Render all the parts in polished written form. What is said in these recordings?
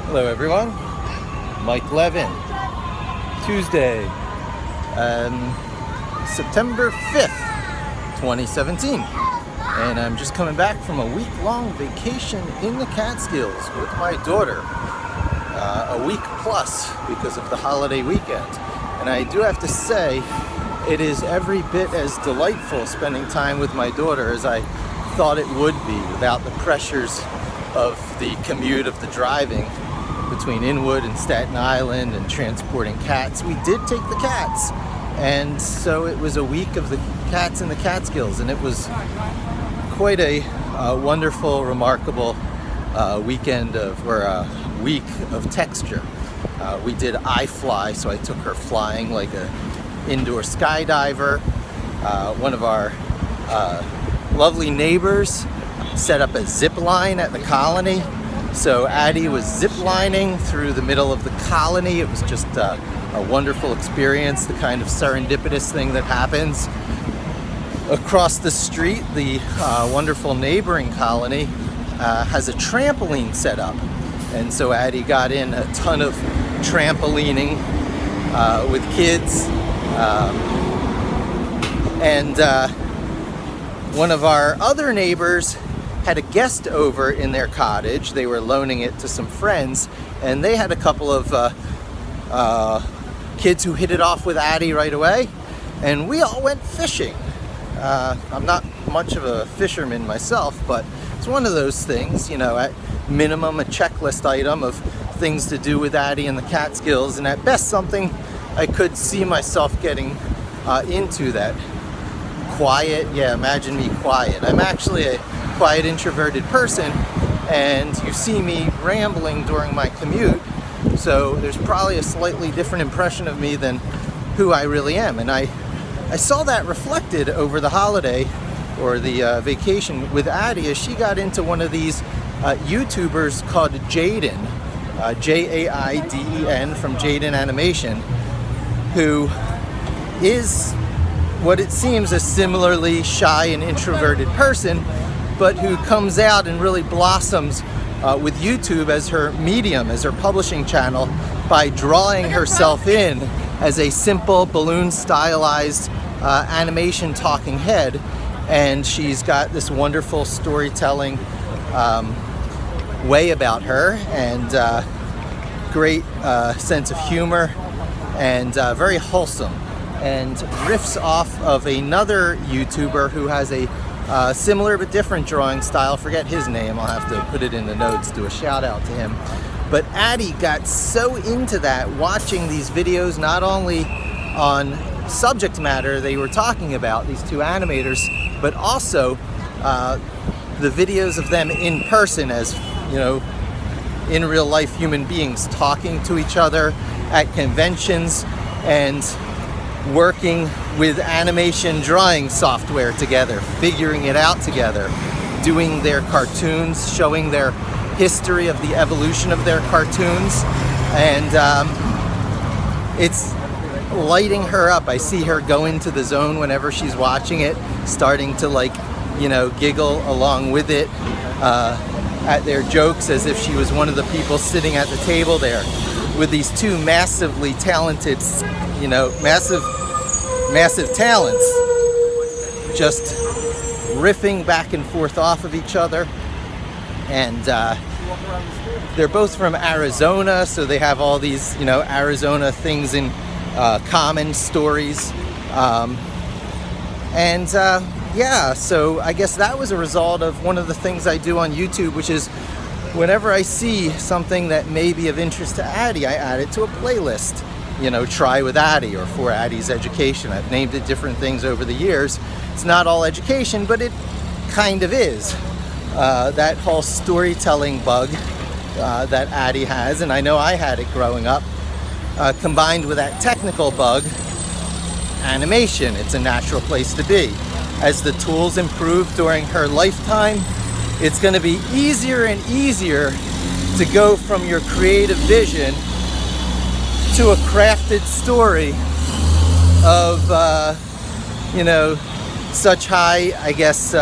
Hello everyone, Mike Levin, Tuesday, September 5th, 2017, and I'm just coming back from a week-long vacation in the Catskills with my daughter, a week plus because of the holiday weekend, and I do have to say it is every bit as delightful spending time with my daughter as I thought it would be without the pressures of the commute of the driving between Inwood and Staten Island and transporting cats. We did take the cats, and so it was a week of the cats in the Catskills, and it was quite a wonderful, remarkable weekend or a week of texture. We did iFly, so I took her flying like a indoor skydiver. One of our lovely neighbors set up a zip line at the colony. So Addie was zip-lining through the middle of the colony. It was just a wonderful experience, the kind of serendipitous thing that happens. Across the street, the wonderful neighboring colony has a trampoline set up. And so Addie got in a ton of trampolining with kids. One of our other neighbors had a guest over in their cottage. They were loaning it to some friends, and they had a couple of kids who hit it off with Addie right away, and we all went fishing. I'm not much of a fisherman myself, but it's one of those things, you know, at minimum a checklist item of things to do with Addie in the Catskills, and at best something I could see myself getting into. That quiet, yeah, imagine me quiet. I'm actually a quiet, introverted person, and you see me rambling during my commute, so there's probably a slightly different impression of me than who I really am. And I saw that reflected over the holiday or the vacation with Addie as she got into one of these YouTubers called Jaden, Jaiden from Jaden Animation, who is what it seems a similarly shy and introverted person, but who comes out and really blossoms with YouTube as her medium, as her publishing channel, by drawing herself in as a simple balloon stylized animation talking head. And she's got this wonderful storytelling way about her, and great sense of humor, and very wholesome, and riffs off of another YouTuber who has a similar but different drawing style. Forget his name, I'll have to put it in the notes, do a shout out to him. But Addie got so into that, watching these videos, not only on subject matter they were talking about, these two animators, but also the videos of them in person as, you know, in real life human beings talking to each other at conventions and working with animation drawing software together, figuring it out together, doing their cartoons, showing their history of the evolution of their cartoons, and it's lighting her up. I see her go into the zone whenever she's watching it, starting to, like, you know, giggle along with it at their jokes as if she was one of the people sitting at the table there with these two massively talented, you know, massive talents, just riffing back and forth off of each other. And they're both from Arizona, so they have all these, you know, Arizona things in common, stories. Yeah, so I guess that was a result of one of the things I do on YouTube, which is whenever I see something that may be of interest to Addie, I add it to a playlist. You know, Try with Addie, or For Addie's Education. I've named it different things over the years. It's not all education, but it kind of is. That whole storytelling bug that Addie has, and I know I had it growing up, combined with that technical bug, animation. It's a natural place to be. As the tools improve during her lifetime, it's going to be easier and easier to go from your creative vision to a crafted story of, you know, such high, I guess,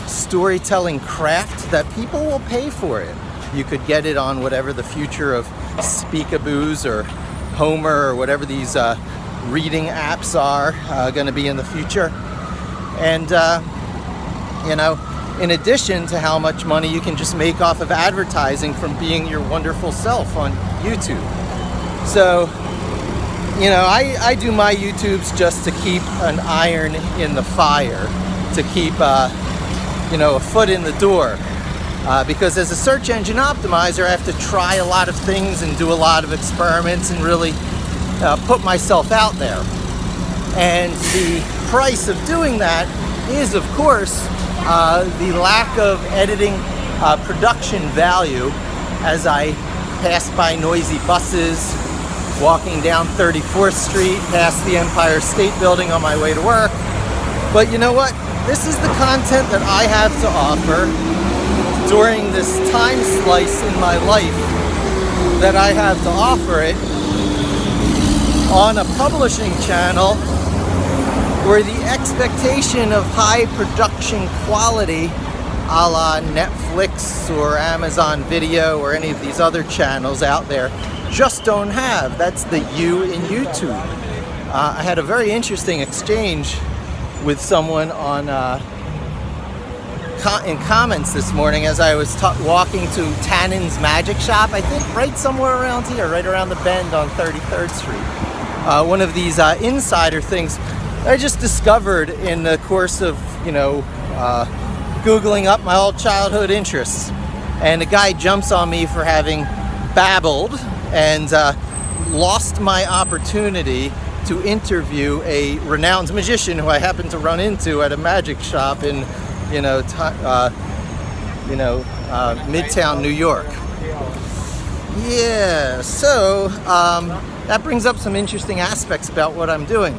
storytelling craft that people will pay for it. You could get it on whatever the future of Speakaboos or Homer or whatever these reading apps are going to be in the future. And you know, in addition to how much money you can just make off of advertising from being your wonderful self on YouTube. So, you know, I do my YouTubes just to keep an iron in the fire, to keep, you know, a foot in the door. Because as a search engine optimizer, I have to try a lot of things and do a lot of experiments and really put myself out there. And the price of doing that is, of course, the lack of editing production value as I pass by noisy buses, walking down 34th Street, past the Empire State Building on my way to work. But you know what? This is the content that I have to offer during this time slice in my life that I have to offer it on a publishing channel where the expectation of high production quality a la Netflix or Amazon Video or any of these other channels out there just don't have. That's the U in YouTube. I had a very interesting exchange with someone on in comments this morning as I was walking to Tannen's Magic Shop, I think right somewhere around here, right around the bend on 33rd Street. One of these insider things I just discovered in the course of, you know, Googling up my old childhood interests. And a guy jumps on me for having babbled and lost my opportunity to interview a renowned magician who I happened to run into at a magic shop in, you know, Midtown New York. Yeah, so that brings up some interesting aspects about what I'm doing.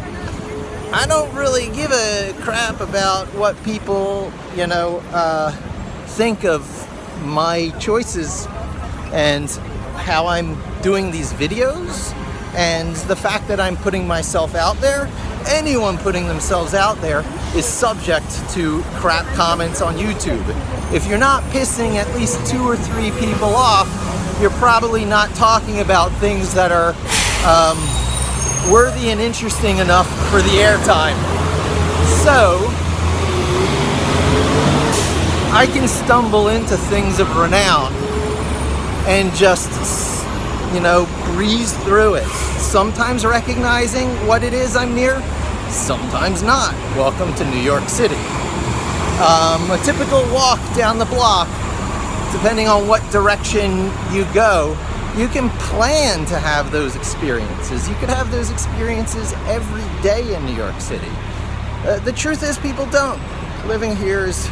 I don't really give a crap about what people, you know, think of my choices and how I'm doing these videos and the fact that I'm putting myself out there. Anyone putting themselves out there is subject to crap comments on YouTube. If you're not pissing at least 2 or 3 people off, you're probably not talking about things that are worthy and interesting enough for the airtime. So I can stumble into things of renown and just, you know, breeze through it. Sometimes recognizing what it is I'm near, sometimes not. Welcome to New York City. A typical walk down the block, depending on what direction you go, you can plan to have those experiences. You could have those experiences every day in New York City. The truth is, people don't. Living here is,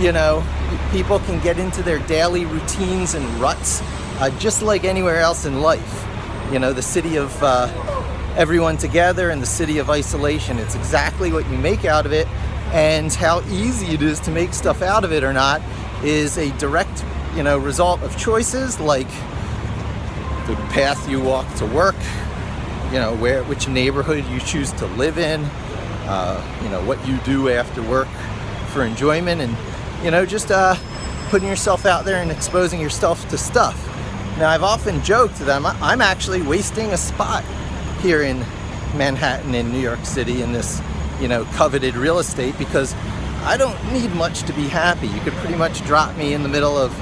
you know, people can get into their daily routines and ruts just like anywhere else in life. You know, the city of everyone together and the city of isolation. It's exactly what you make out of it, and how easy it is to make stuff out of it or not is a direct, you know, result of choices like the path you walk to work, you know, which neighborhood you choose to live in, you know, what you do after work for enjoyment, and, you know, just putting yourself out there and exposing yourself to stuff. Now, I've often joked to them, I'm actually wasting a spot here in Manhattan in New York City in this, you know, coveted real estate, because I don't need much to be happy. You could pretty much drop me in the middle of,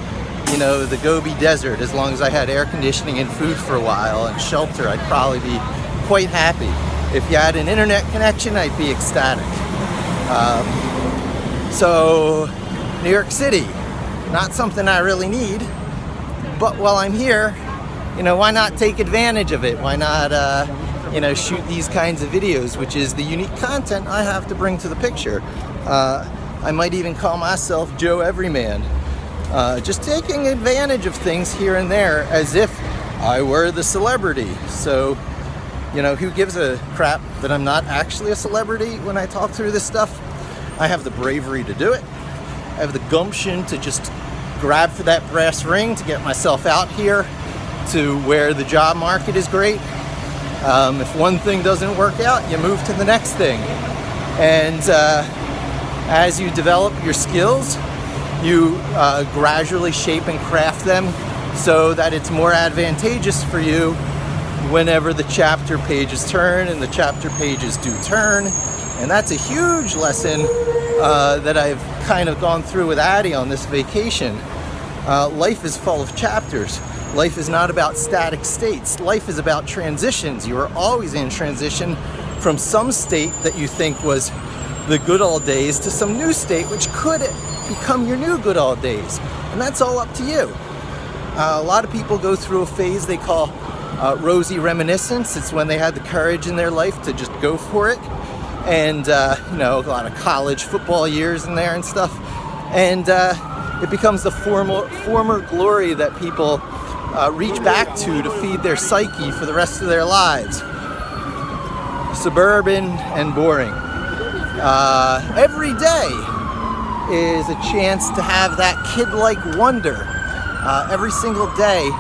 you know, the Gobi Desert. As long as I had air conditioning and food for a while and shelter, I'd probably be quite happy. If you had an internet connection, I'd be ecstatic. So, New York City, not something I really need, but while I'm here, you know, why not take advantage of it? Why not, you know, shoot these kinds of videos, which is the unique content I have to bring to the picture. I might even call myself Joe Everyman. Just taking advantage of things here and there as if I were the celebrity. So, you know, who gives a crap that I'm not actually a celebrity when I talk through this stuff? I have the bravery to do it. I have the gumption to just grab for that brass ring to get myself out here to where the job market is great. If one thing doesn't work out, you move to the next thing. And as you develop your skills, You gradually shape and craft them so that it's more advantageous for you whenever the chapter pages turn, and the chapter pages do turn. And that's a huge lesson that I've kind of gone through with Addie on this vacation. Life is full of chapters. Life is not about static states. Life is about transitions. You are always in transition from some state that you think was the good old days to some new state which could become your new good old days. And that's all up to you. A lot of people go through a phase they call rosy reminiscence. It's when they had the courage in their life to just go for it. And, you know, a lot of college football years in there and stuff. And it becomes the former glory that people reach back to feed their psyche for the rest of their lives. Suburban and boring. Every day is a chance to have that kid-like wonder. Every single day